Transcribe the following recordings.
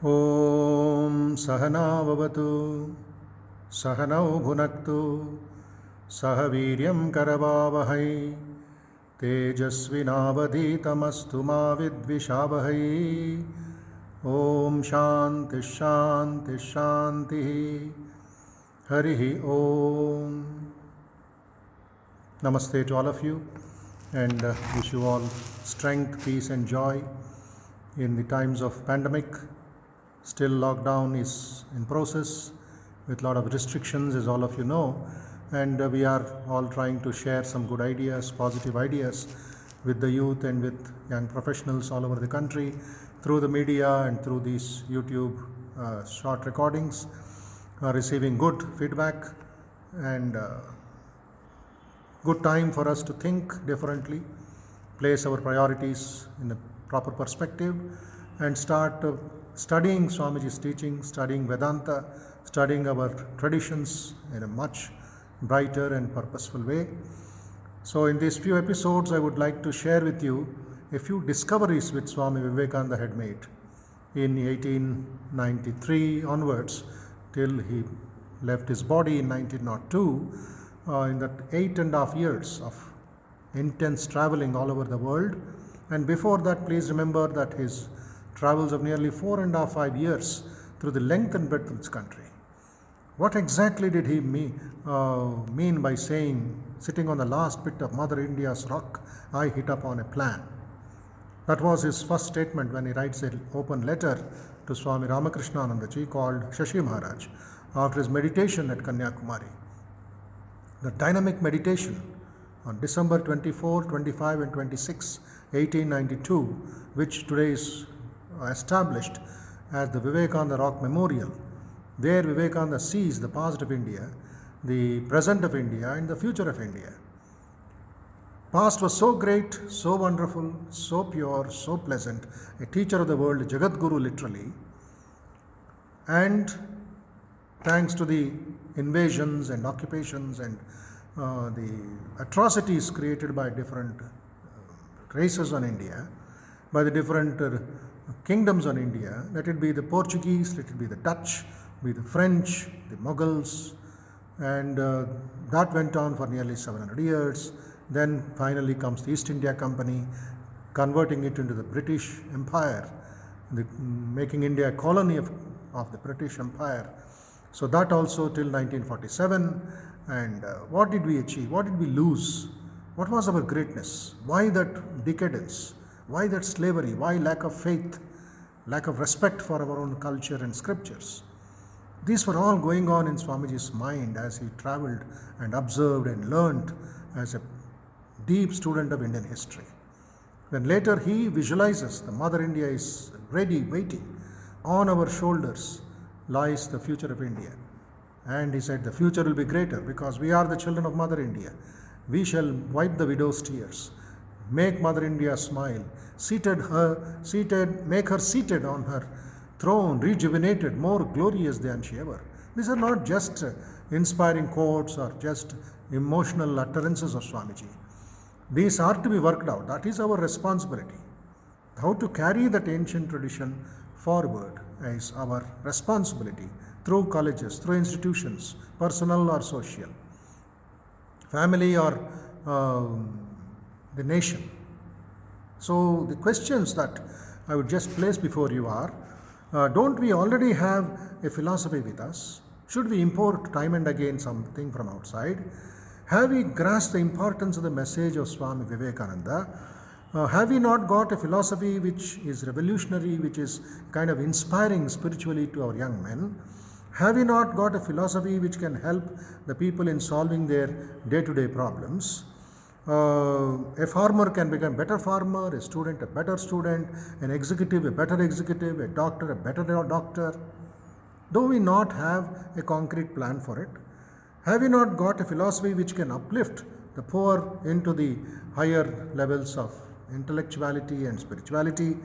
ॐ सहना भवतु सहनौ भुनक्तु सह वीर्यं करवावहै तेजस्विनावधीतमस्तु मा विद्विषावहै। ॐ शान्ति शान्ति शान्तिः। हरिः ॐ। Namaste to all of you, and wish you all strength, peace and joy in the times of pandemic. Still lockdown is in process with a lot of restrictions, as all of you know, and we are all trying to share some good ideas, positive ideas with the youth and with young professionals all over the country through the media and through these YouTube short recordings, receiving good feedback and good time for us to think differently, place our priorities in a proper perspective, and start studying Swamiji's teaching, studying Vedanta, studying our traditions in a much brighter and purposeful way. So in these few episodes, I would like to share with you a few discoveries which Swami Vivekananda had made in 1893 onwards till he left his body in 1902. In that 8.5 years of intense traveling all over the world. And before that, please remember that his travels of nearly 4.5 years through the length and breadth of this country. What exactly did he mean by saying, sitting on the last bit of Mother India's rock, I hit upon a plan? That was his first statement when he writes an open letter to Swami Ramakrishnanandaji called Shashi Maharaj after his meditation at Kanyakumari. The dynamic meditation on December 24, 25 and 26, 1892, which today is established as the Vivekananda Rock Memorial. There Vivekananda sees the past of India, the present of India and the future of India. Past was so great, so wonderful, so pure, so pleasant, a teacher of the world, a Jagat Guru literally, and thanks to the invasions and occupations and the atrocities created by different races on India, by the different kingdoms on India, let it be the Portuguese, let it be the Dutch, be the French, the Mughals, and that went on for nearly 700 years. Then finally comes the East India Company, converting it into the British Empire, making India a colony of the British Empire. So that also till 1947. And what did we achieve? What did we lose? What was our greatness? Why that decadence? Why that slavery? Why lack of faith? Lack of respect for our own culture and scriptures? These were all going on in Swamiji's mind as he traveled and observed and learned as a deep student of Indian history. Then later he visualizes the Mother India is ready, waiting. On our shoulders lies the future of India. And he said the future will be greater because we are the children of Mother India. We shall wipe the widow's tears, make Mother India smile, make her seated on her throne, rejuvenated, more glorious than she ever. These are not just inspiring quotes or just emotional utterances of Swamiji. These are to be worked out. That is our responsibility. How to carry that ancient tradition forward is our responsibility through colleges, through institutions, personal or social, family or the nation. So the questions that I would just place before you are, don't we already have a philosophy with us? Should we import time and again something from outside? Have we grasped the importance of the message of Swami Vivekananda? Have we not got a philosophy which is revolutionary, which is kind of inspiring spiritually to our young men? Have we not got a philosophy which can help the people in solving their day-to-day problems? A farmer can become a better farmer, a student a better student, an executive a better executive, a doctor a better doctor. Do we not have a concrete plan for it? Have we not got a philosophy which can uplift the poor into the higher levels of intellectuality and spirituality?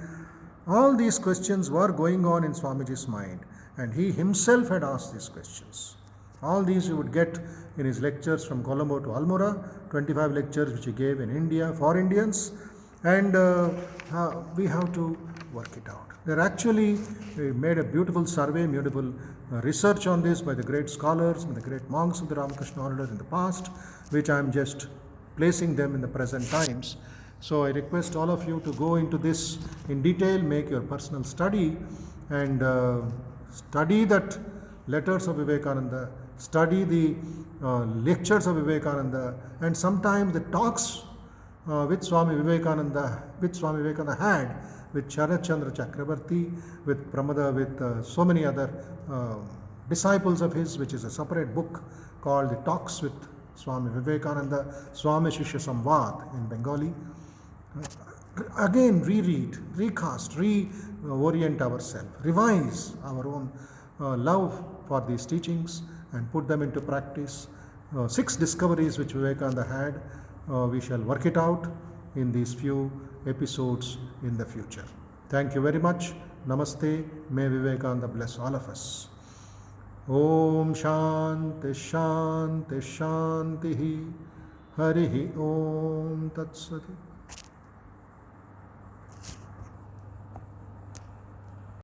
All these questions were going on in Swamiji's mind, and he himself had asked these questions. All these you would get in his lectures from Colombo to Almora, 25 lectures which he gave in India for Indians, and we have to work it out. They're actually made a beautiful survey, beautiful research on this by the great scholars, by the great monks of the Ramakrishna order in the past, which I'm just placing them in the present times. So I request all of you to go into this in detail, make your personal study, and study that letters of Vivekananda, study the lectures of Vivekananda, and sometimes the talks which Swami Vivekananda had with Sharat Chandra Chakrabarti, with Pramada, with so many other disciples of his, which is a separate book called The Talks with Swami Vivekananda, Swami Shishya Samvad in Bengali. Again, reread, recast, reorient ourselves, revise our own love for these teachings and put them into practice. 6 discoveries which Vivekananda had, we shall work it out in these few episodes in the future. Thank you very much. Namaste. May Vivekananda bless all of us. Om Shanti Shanti Shanti Harihi Om Tat Sat.